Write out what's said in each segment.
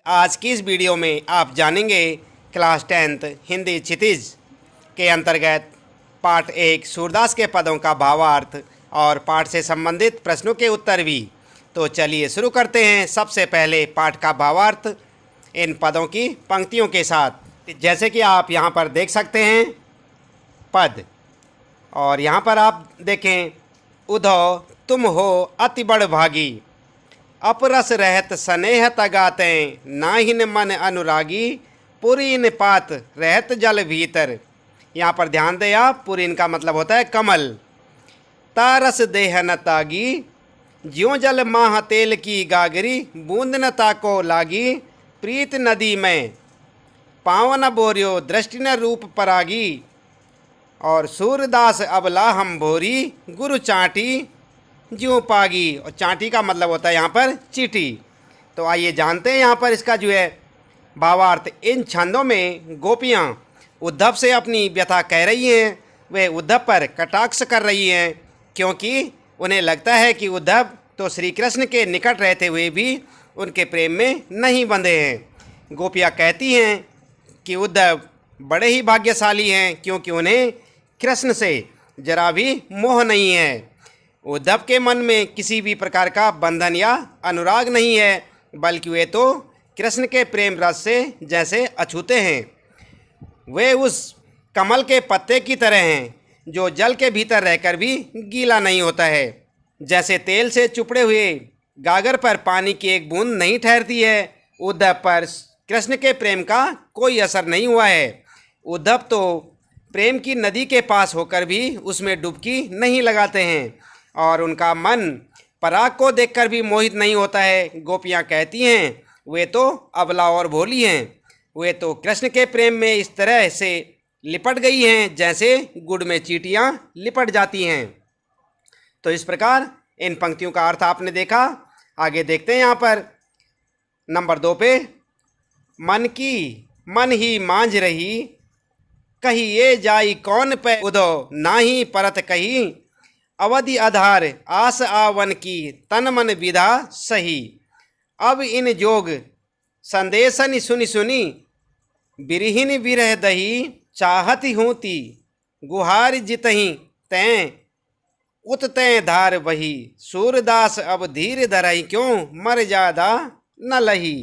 आज की इस वीडियो में आप जानेंगे क्लास 10th हिंदी क्षितिज के अंतर्गत पाठ 1 सूरदास के पदों का भावार्थ और पाठ से संबंधित प्रश्नों के उत्तर भी। तो चलिए शुरू करते हैं। सबसे पहले पाठ का भावार्थ इन पदों की पंक्तियों के साथ। जैसे कि आप यहाँ पर देख सकते हैं पद, और यहाँ पर आप देखें उधो तुम हो अति बड़ भागी, अपरस रहत स्नेह तगाते नाहिन मन अनुरागी, पुरीन पात रहत जल भीतर। यहाँ पर ध्यान दें आप, पुरीन का मतलब होता है कमल। तारस देह न तागी, ज्यों जल माह तेल की गागरी, बूंद न ताको लागी, प्रीत नदी में पावन बोरियो दृष्टि न रूप परागी, और सूरदास अबला हम भोरी, गुरु चाटी ज्यों पागी। और चाटी का मतलब होता है यहाँ पर चीटी। तो आइए जानते हैं यहाँ पर इसका जो है भावार्थ। इन छंदों में गोपियाँ उद्धव से अपनी व्यथा कह रही हैं, वे उद्धव पर कटाक्ष कर रही हैं, क्योंकि उन्हें लगता है कि उद्धव तो श्री कृष्ण के निकट रहते हुए भी उनके प्रेम में नहीं बंधे हैं। गोपियाँ कहती हैं कि उद्धव बड़े ही भाग्यशाली हैं, क्योंकि उन्हें कृष्ण से जरा भी मोह नहीं है। उद्धव के मन में किसी भी प्रकार का बंधन या अनुराग नहीं है, बल्कि वे तो कृष्ण के प्रेम रस से जैसे अछूते हैं। वे उस कमल के पत्ते की तरह हैं जो जल के भीतर रहकर भी गीला नहीं होता है। जैसे तेल से चुपड़े हुए गागर पर पानी की एक बूंद नहीं ठहरती है, उद्धव पर कृष्ण के प्रेम का कोई असर नहीं हुआ है। उद्धव तो प्रेम की नदी के पास होकर भी उसमें डुबकी नहीं लगाते हैं, और उनका मन पराग को देखकर भी मोहित नहीं होता है। गोपियाँ कहती हैं वे तो अबला और भोली हैं, वे तो कृष्ण के प्रेम में इस तरह से लिपट गई हैं जैसे गुड़ में चींटियाँ लिपट जाती हैं। तो इस प्रकार इन पंक्तियों का अर्थ आपने देखा। आगे देखते हैं यहाँ पर नंबर 2 पे, मन ही मांझ रही, कही ये जाई कौन पे उदो नाही परत कही, अवधि आधार आस आवन की तन मन विधा सही। अब इन जोग संदेशन सुनी सुनी, बिरहिन बिरह दही, चाहती होती गुहार जितही तैं उत तैं धार वही, सूरदास अब धीर धरही क्यों मर ज्यादा न लही।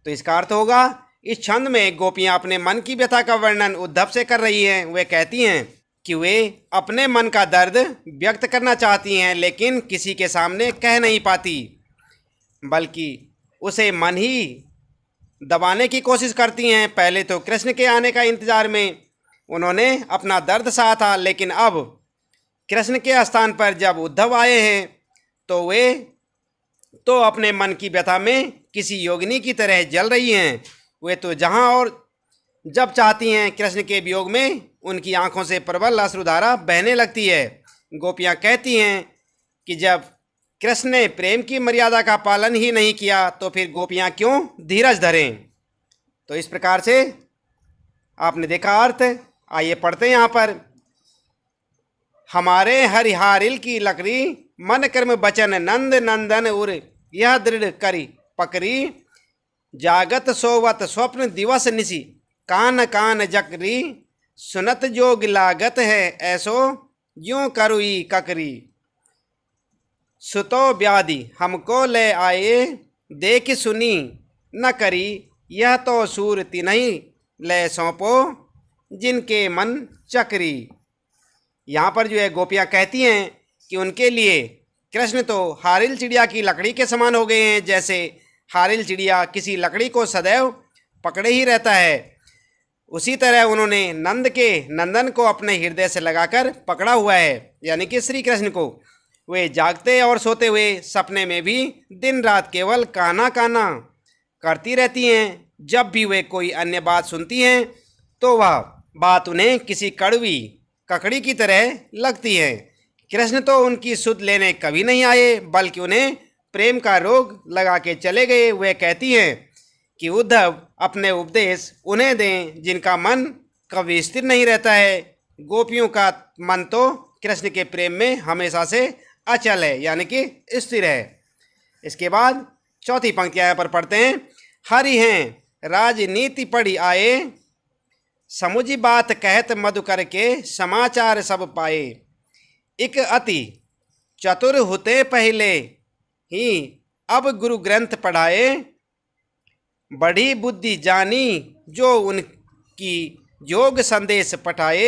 तो इसका अर्थ होगा, इस छंद में गोपियाँ अपने मन की व्यथा का वर्णन उद्धव से कर रही हैं। वे कहती हैं कि वे अपने मन का दर्द व्यक्त करना चाहती हैं, लेकिन किसी के सामने कह नहीं पाती, बल्कि उसे मन ही दबाने की कोशिश करती हैं। पहले तो कृष्ण के आने का इंतजार में उन्होंने अपना दर्द सहा था, लेकिन अब कृष्ण के स्थान पर जब उद्धव आए हैं तो वे तो अपने मन की व्यथा में किसी योगिनी की तरह जल रही हैं। वे तो जहाँ और जब चाहती हैं कृष्ण के वियोग में उनकी आंखों से प्रबल अश्रुधारा बहने लगती है। गोपियाँ कहती हैं कि जब कृष्ण ने प्रेम की मर्यादा का पालन ही नहीं किया तो फिर गोपियाँ क्यों धीरज धरें। तो इस प्रकार से आपने देखा अर्थ। आइए पढ़ते हैं यहाँ पर, हमारे हरिहारिल की लकड़ी, मन कर्म बचन नंद नंदन उर, यह दृढ़ करी पकड़ी, जागत सोवत स्वप्न दिवस निसी, कान कान जकरी, सुनत जोग लागत है ऐसो यूं करुई ककरी, सुतो व्याधि हमको ले आए, देख सुनी न करी, यह तो सूर तिन्हीं ले सौंपो, जिनके मन चकरी। यहाँ पर जो है गोपियाँ कहती हैं कि उनके लिए कृष्ण तो हारिल चिड़िया की लकड़ी के समान हो गए हैं। जैसे हारिल चिड़िया किसी लकड़ी को सदैव पकड़े ही रहता है, उसी तरह उन्होंने नंद के नंदन को अपने हृदय से लगाकर पकड़ा हुआ है, यानी कि श्री कृष्ण को। वे जागते और सोते हुए सपने में भी दिन रात केवल काना काना करती रहती हैं। जब भी वे कोई अन्य बात सुनती हैं तो वह बात उन्हें किसी कड़वी ककड़ी की तरह लगती है। कृष्ण तो उनकी सुध लेने कभी नहीं आए, बल्कि उन्हें प्रेम का रोग लगा के चले गए। वे कहती हैं कि उद्धव अपने उपदेश उन्हें दें जिनका मन कभी स्थिर नहीं रहता है। गोपियों का मन तो कृष्ण के प्रेम में हमेशा से अचल है, यानी कि स्थिर है। इसके बाद चौथी पंक्तियाँ यहाँ पर पढ़ते हैं, हरि हैं राजनीति पढ़ी आए, समुझी बात कहत मधुकर के समाचार सब पाए। इक अति चतुर हुते पहले ही अब गुरु ग्रंथ पढ़ाए, बड़ी बुद्धि जानी जो उनकी योग संदेश पठाए।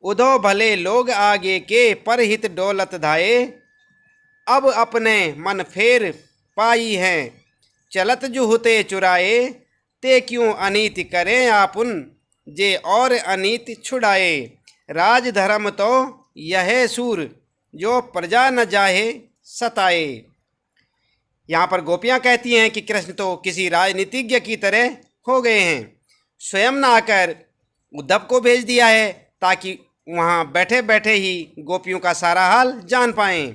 उधो भले लोग आगे के परहित डोलत धाये, अब अपने मन फेर पाई हैं चलत जुहुते चुराए। ते क्यों अनीति करें आपुन जे और अनीति छुड़ाए। राज धर्म तो यह सूर जो प्रजा न जाहे सताए। यहाँ पर गोपियाँ कहती हैं कि कृष्ण तो किसी राजनीतिज्ञ की तरह हो गए हैं, स्वयं न आकर उद्धव को भेज दिया है ताकि वहाँ बैठे बैठे ही गोपियों का सारा हाल जान पाएं।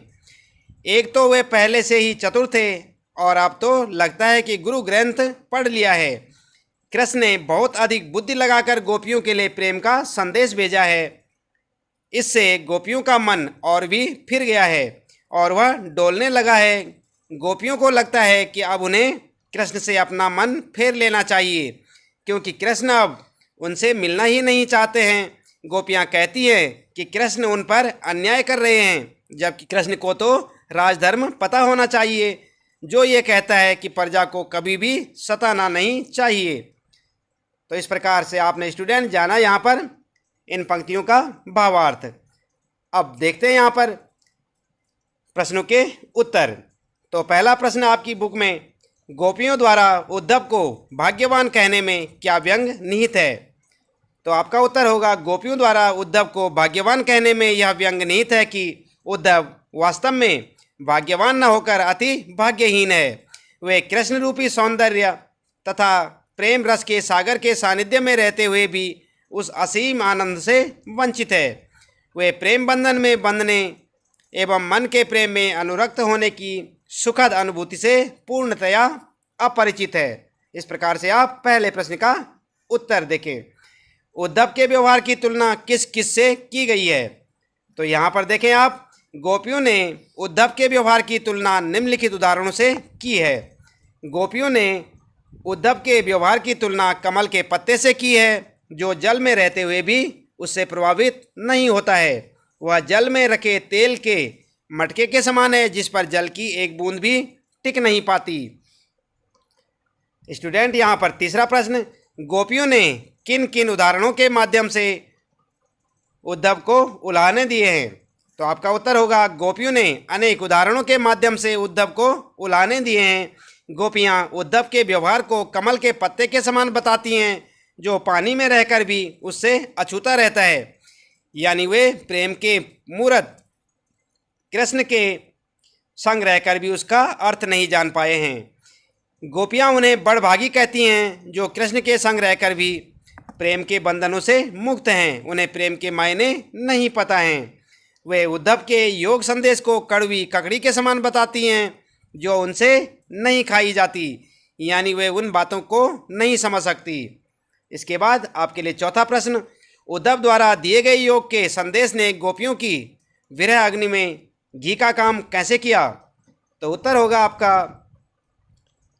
एक तो वे पहले से ही चतुर थे और अब तो लगता है कि गुरु ग्रंथ पढ़ लिया है। कृष्ण ने बहुत अधिक बुद्धि लगाकर गोपियों के लिए प्रेम का संदेश भेजा है। इससे गोपियों का मन और भी फिर गया है और वह डोलने लगा है। गोपियों को लगता है कि अब उन्हें कृष्ण से अपना मन फेर लेना चाहिए, क्योंकि कृष्ण अब उनसे मिलना ही नहीं चाहते हैं। गोपियाँ कहती हैं कि कृष्ण उन पर अन्याय कर रहे हैं, जबकि कृष्ण को तो राजधर्म पता होना चाहिए, जो ये कहता है कि प्रजा को कभी भी सताना नहीं चाहिए। तो इस प्रकार से आपने स्टूडेंट जाना यहाँ पर इन पंक्तियों का भावार्थ। अब देखते हैं यहाँ पर प्रश्नों के उत्तर। तो पहला प्रश्न आपकी बुक में, गोपियों द्वारा उद्धव को भाग्यवान कहने में क्या व्यंग निहित है? तो आपका उत्तर होगा, गोपियों द्वारा उद्धव को भाग्यवान कहने में यह व्यंग निहित है कि उद्धव वास्तव में भाग्यवान न होकर अति भाग्यहीन है। वे कृष्ण रूपी सौंदर्य तथा प्रेम रस के सागर के सानिध्य में रहते हुए भी उस असीम आनंद से वंचित है। वे प्रेम बंधन में बंधने एवं मन के प्रेम में अनुरक्त होने की सुखद अनुभूति से पूर्णतया अपरिचित है। इस प्रकार से आप पहले प्रश्न का उत्तर देखें। उद्धव के व्यवहार की तुलना किस किस से की गई है? तो यहाँ पर देखें आप, गोपियों ने उद्धव के व्यवहार की तुलना निम्नलिखित उदाहरणों से की है। गोपियों ने उद्धव के व्यवहार की तुलना कमल के पत्ते से की है, जो जल में रहते हुए भी उससे प्रभावित नहीं होता है। वह जल में रखे तेल के मटके के समान है, जिस पर जल की एक बूंद भी टिक नहीं पाती। स्टूडेंट यहाँ पर तीसरा प्रश्न, गोपियों ने किन किन उदाहरणों के माध्यम से उद्धव को उलाहने दिए हैं? तो आपका उत्तर होगा, गोपियों ने अनेक उदाहरणों के माध्यम से उद्धव को उलाहने दिए हैं। गोपियाँ उद्धव के व्यवहार को कमल के पत्ते के समान बताती हैं, जो पानी में रहकर भी उससे अछूता रहता है। यानी वे प्रेम के मूर्त कृष्ण के संग रहकर भी उसका अर्थ नहीं जान पाए हैं। गोपियाँ उन्हें बड़भागी कहती हैं, जो कृष्ण के संग रहकर भी प्रेम के बंधनों से मुक्त हैं। उन्हें प्रेम के मायने नहीं पता हैं। वे उद्धव के योग संदेश को कड़वी ककड़ी के समान बताती हैं, जो उनसे नहीं खाई जाती, यानी वे उन बातों को नहीं समझ सकती। इसके बाद आपके लिए चौथा प्रश्न, उद्धव द्वारा दिए गए योग के संदेश ने गोपियों की विरह अग्नि में घी का काम कैसे किया? तो उत्तर होगा आपका,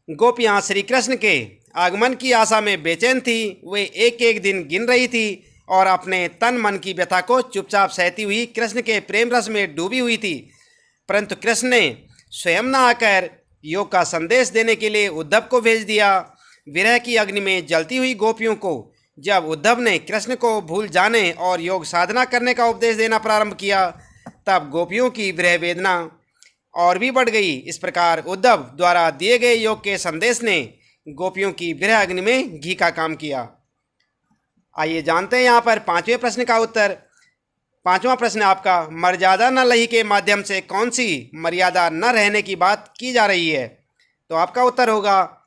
गोपियाँ श्री कृष्ण के आगमन की आशा में बेचैन थी। वे एक एक दिन गिन रही थी और अपने तन मन की व्यथा को चुपचाप सहती हुई कृष्ण के प्रेम रस में डूबी हुई थी। परंतु कृष्ण ने स्वयं न आकर योग का संदेश देने के लिए उद्धव को भेज दिया। विरह की अग्नि में जलती हुई गोपियों को जब उद्धव ने कृष्ण को भूल जाने और योग साधना करने का उपदेश देना प्रारंभ किया, तब गोपियों की विरह वेदना और भी बढ़ गई। इस प्रकार उद्धव द्वारा दिए गए योग के संदेश ने गोपियों की विरह अग्नि में घी का काम किया। आइए जानते हैं यहाँ पर पांचवें प्रश्न का उत्तर। पांचवा प्रश्न आपका, मर्यादा न लही के माध्यम से कौन सी मर्यादा न रहने की बात की जा रही है? तो आपका उत्तर होगा,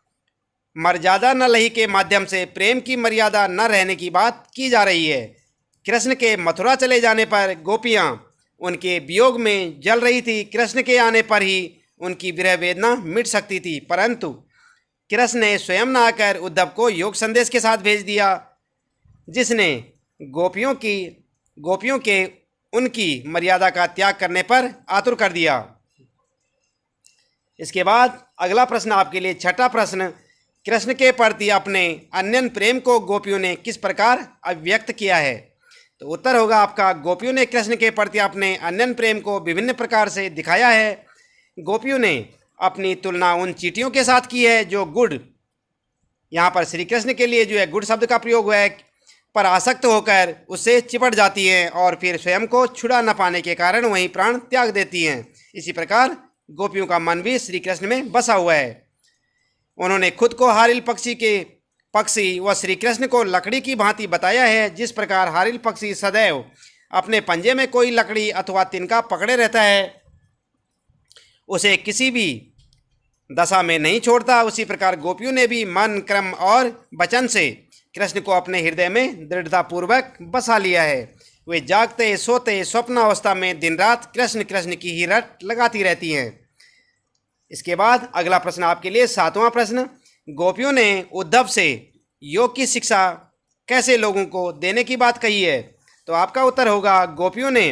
मर्यादा न लही के माध्यम से प्रेम की मर्यादा न रहने की बात की जा रही है। कृष्ण के मथुरा चले जाने पर गोपियाँ उनके वियोग में जल रही थी। कृष्ण के आने पर ही उनकी विरह वेदना मिट सकती थी, परंतु कृष्ण ने स्वयं न आकर उद्धव को योग संदेश के साथ भेज दिया, जिसने गोपियों के उनकी मर्यादा का त्याग करने पर आतुर कर दिया। इसके बाद अगला प्रश्न आपके लिए छठा प्रश्न, कृष्ण के प्रति अपने अनन्य प्रेम को गोपियों ने किस प्रकार अभिव्यक्त किया है? तो उत्तर होगा आपका, गोपियों ने कृष्ण के प्रति अपने अनन्य प्रेम को विभिन्न प्रकार से दिखाया है। गोपियों ने अपनी तुलना उन चींटियों के साथ की है जो गुड़, यहाँ पर श्री कृष्ण के लिए जो है गुड़ शब्द का प्रयोग हुआ है, पर आसक्त होकर उससे चिपट जाती हैं और फिर स्वयं को छुड़ा न पाने के कारण वहीं प्राण त्याग देती हैं। इसी प्रकार गोपियों का मन भी श्री कृष्ण में बसा हुआ है। उन्होंने खुद को हारिल पक्षी व श्री कृष्ण को लकड़ी की भांति बताया है। जिस प्रकार हारिल पक्षी सदैव अपने पंजे में कोई लकड़ी अथवा तिनका पकड़े रहता है, उसे किसी भी दशा में नहीं छोड़ता, उसी प्रकार गोपियों ने भी मन, क्रम और वचन से कृष्ण को अपने हृदय में दृढ़तापूर्वक बसा लिया है। वे जागते सोते स्वप्नावस्था में दिन रात कृष्ण कृष्ण की ही रट लगाती रहती हैं। इसके बाद अगला प्रश्न आपके लिए 7वां प्रश्न, गोपियों ने उद्धव से योग की शिक्षा कैसे लोगों को देने की बात कही है? तो आपका उत्तर होगा, गोपियों ने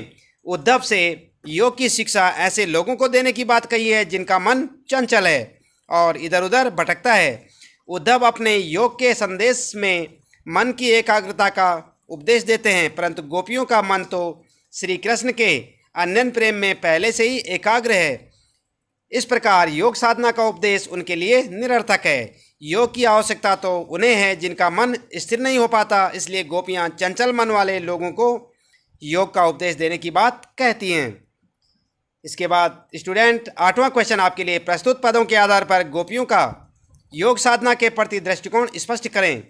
उद्धव से योग की शिक्षा ऐसे लोगों को देने की बात कही है जिनका मन चंचल है और इधर उधर भटकता है। उद्धव अपने योग के संदेश में मन की एकाग्रता का उपदेश देते हैं, परंतु गोपियों का मन तो श्री कृष्ण के अनन्य प्रेम में पहले से ही एकाग्र है। इस प्रकार योग साधना का उपदेश उनके लिए निरर्थक है। योग की आवश्यकता तो उन्हें है जिनका मन स्थिर नहीं हो पाता, इसलिए गोपियां चंचल मन वाले लोगों को योग का उपदेश देने की बात कहती हैं। इसके बाद स्टूडेंट 8वां क्वेश्चन आपके लिए, प्रस्तुत पदों के आधार पर गोपियों का योग साधना के प्रति दृष्टिकोण स्पष्ट करें।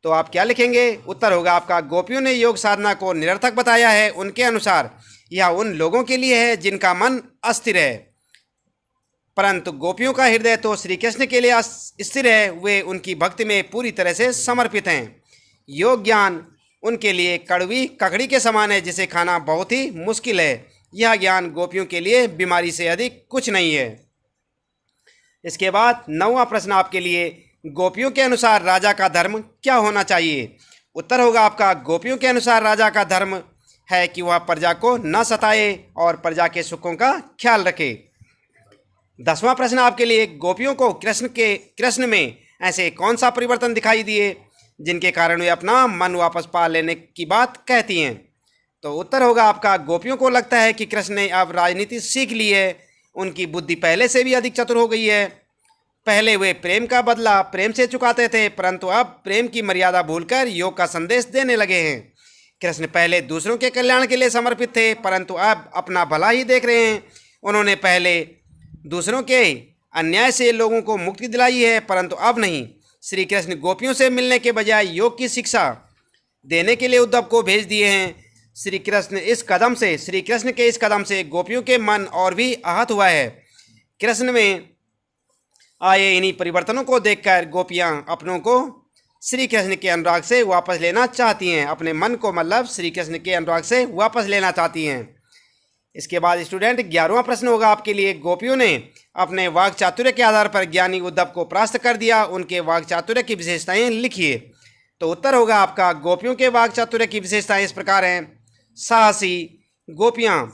तो आप क्या लिखेंगे? उत्तर होगा आपका, गोपियों ने योग साधना को निरर्थक बताया है। उनके अनुसार यह उन लोगों के लिए है जिनका मन अस्थिर है, परंतु गोपियों का हृदय तो श्री कृष्ण के लिए स्थिर है। वे उनकी भक्ति में पूरी तरह से समर्पित हैं। योग ज्ञान उनके लिए कड़वी ककड़ी के समान है जिसे खाना बहुत ही मुश्किल है। यह ज्ञान गोपियों के लिए बीमारी से अधिक कुछ नहीं है। इसके बाद 9वां प्रश्न आपके लिए, गोपियों के अनुसार राजा का धर्म क्या होना चाहिए? उत्तर होगा आपका, गोपियों के अनुसार राजा का धर्म है कि वह प्रजा को न सताए और प्रजा के सुखों का ख्याल रखे। 10वां प्रश्न आपके लिए, गोपियों को कृष्ण में ऐसे कौन सा परिवर्तन दिखाई दिए जिनके कारण वे अपना मन वापस पा लेने की बात कहती हैं? तो उत्तर होगा आपका, गोपियों को लगता है कि कृष्ण ने अब राजनीति सीख ली है। उनकी बुद्धि पहले से भी अधिक चतुर हो गई है। पहले वे प्रेम का बदला प्रेम से चुकाते थे, परंतु अब प्रेम की मर्यादा भूलकर योग का संदेश देने लगे हैं। कृष्ण पहले दूसरों के कल्याण के लिए समर्पित थे, परंतु अब अपना भला ही देख रहे हैं। उन्होंने पहले दूसरों के अन्याय से लोगों को मुक्ति दिलाई है, परंतु अब नहीं। श्री कृष्ण गोपियों से मिलने के बजाय योग की शिक्षा देने के लिए उद्धव को भेज दिए हैं। श्री कृष्ण के इस कदम से गोपियों के मन और भी आहत हुआ है। कृष्ण में आए इन्हीं परिवर्तनों को देखकर गोपियां अपनों को श्री कृष्ण के अनुराग से वापस लेना चाहती हैं। अपने मन को मतलब श्री कृष्ण के अनुराग से वापस लेना चाहती हैं। इसके बाद स्टूडेंट 11वां प्रश्न होगा आपके लिए, गोपियों ने अपने वाक चातुर्य के आधार पर ज्ञानी उद्धव को परास्त कर दिया। उनके वाक चातुर्य की विशेषताएं लिखिए। तो उत्तर होगा आपका, गोपियों के वाक चातुर्य की विशेषताएं इस प्रकार हैं। साहसी, गोपियां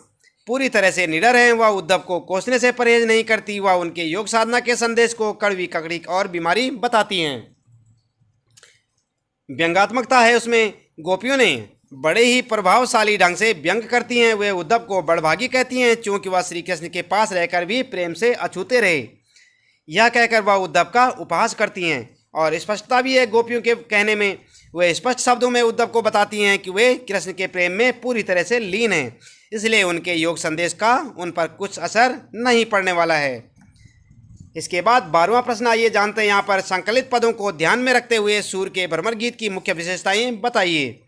पूरी तरह से निडर हैं। वह उद्धव को कोसने से परहेज नहीं करती। वह उनके योग साधना के संदेश को कड़वी ककड़ी और बीमारी बताती हैं। व्यंगात्मकता है उसमें। गोपियों ने बड़े ही प्रभावशाली ढंग से व्यंग करती हैं। वे उद्धव को बड़भागी कहती हैं, चूँकि वह श्री कृष्ण के पास रहकर भी प्रेम से अछूते रहे। यह कहकर वह उद्धव का उपहास करती हैं। और स्पष्टता भी है गोपियों के कहने में। वे स्पष्ट शब्दों में उद्धव को बताती हैं कि वे कृष्ण के प्रेम में पूरी तरह से लीन हैं, इसलिए उनके योग संदेश का उन पर कुछ असर नहीं पड़ने वाला है। इसके बाद 12वां प्रश्न आइए जानते हैं। यहाँ पर संकलित पदों को ध्यान में रखते हुए सूर के भ्रमर गीत की मुख्य विशेषताएं बताइए।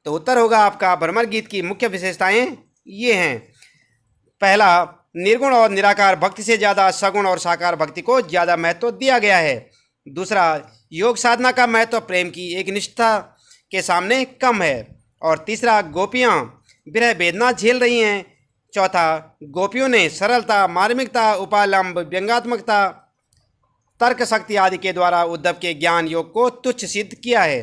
तो उत्तर होगा आपका, भ्रमर गीत की मुख्य विशेषताएं ये हैं। पहला, निर्गुण और निराकार भक्ति से ज़्यादा सगुण और साकार भक्ति को ज़्यादा महत्व दिया गया है। दूसरा, योग साधना का महत्व प्रेम की एक निष्ठा के सामने कम है। और तीसरा, गोपियाँ विरह वेदना झेल रही हैं। चौथा, गोपियों ने सरलता, मार्मिकता, उपालंब, व्यंगात्मकता, तर्क शक्ति आदि के द्वारा उद्धव के ज्ञान योग को तुच्छ सिद्ध किया है।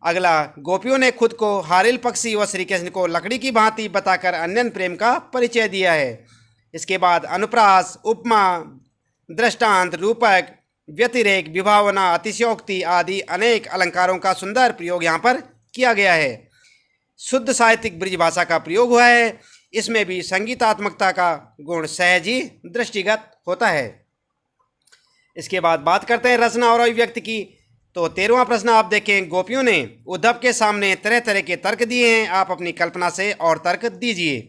अगला, गोपियों ने खुद को हारिल पक्षी व श्री कृष्ण को लकड़ी की भांति बताकर अन्य प्रेम का परिचय दिया है। इसके बाद अनुप्रास, उपमा, दृष्टांत, रूपक, व्यतिरेक, विभावना, अतिशयोक्ति आदि अनेक अलंकारों का सुंदर प्रयोग यहाँ पर किया गया है। शुद्ध साहित्यिक ब्रज भाषा का प्रयोग हुआ है। इसमें भी संगीतात्मकता का गुण सहज ही दृष्टिगत होता है। इसके बाद बात करते हैं रचना और अभिव्यक्ति की। तो 13वां प्रश्न आप देखें, गोपियों ने उद्धव के सामने तरह तरह के तर्क दिए हैं, आप अपनी कल्पना से और तर्क दीजिए।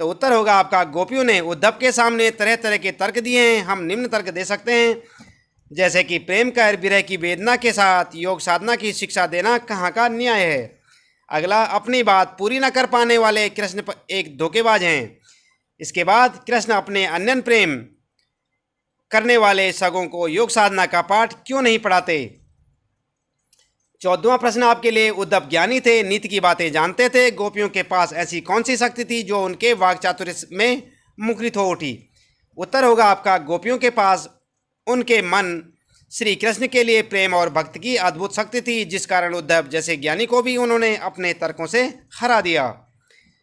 तो उत्तर होगा आपका, गोपियों ने उद्धव के सामने तरह तरह के तर्क दिए हैं। हम निम्न तर्क दे सकते हैं, जैसे कि प्रेम कर विरह की वेदना के साथ योग साधना की शिक्षा देना कहाँ का न्याय है। अगला, अपनी बात पूरी न कर पाने वाले कृष्ण एक धोखेबाज हैं। इसके बाद, कृष्ण अपने अन्यन प्रेम करने वाले सगों को योग साधना का पाठ क्यों नहीं पढ़ाते। 14वां प्रश्न आपके लिए, उद्धव ज्ञानी थे, नीति की बातें जानते थे, गोपियों के पास ऐसी कौन सी शक्ति थी जो उनके वाक चातुर्य में मुखरित हो उठी। उत्तर होगा आपका, गोपियों के पास उनके मन श्री कृष्ण के लिए प्रेम और भक्ति की अद्भुत शक्ति थी, जिस कारण उद्धव जैसे ज्ञानी को भी उन्होंने अपने तर्कों से हरा दिया।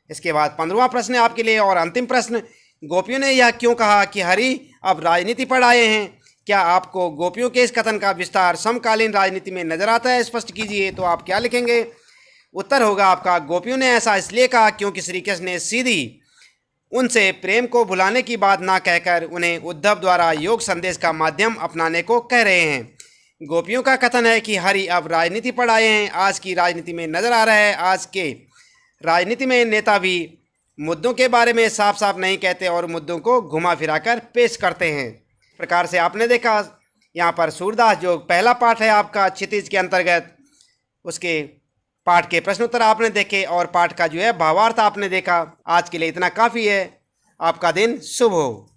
इसके बाद 15वां प्रश्न आपके लिए और अंतिम प्रश्न, गोपियों ने यह क्यों कहा कि हरि अब राजनीति पर आए हैं। क्या आपको गोपियों के इस कथन का विस्तार समकालीन राजनीति में नजर आता है, स्पष्ट कीजिए। तो आप क्या लिखेंगे। उत्तर होगा आपका, गोपियों ने ऐसा इसलिए कहा क्योंकि श्री कृष्ण ने सीधी उनसे प्रेम को भुलाने की बात ना कहकर उन्हें उद्धव द्वारा योग संदेश का माध्यम अपनाने को कह रहे हैं। गोपियों का कथन है कि हरि अब राजनीति पर आए हैं। आज की राजनीति में नजर आ रहा है, आज के राजनीति में नेता भी मुद्दों के बारे में साफ साफ नहीं कहते और मुद्दों को घुमा फिराकर पेश करते हैं। प्रकार से आपने देखा यहाँ पर सूरदास, जो पहला पाठ है आपका क्षितिज के अंतर्गत, उसके पाठ के प्रश्नोत्तर आपने देखे और पाठ का जो है भावार्थ आपने देखा। आज के लिए इतना काफ़ी है। आपका दिन शुभ हो।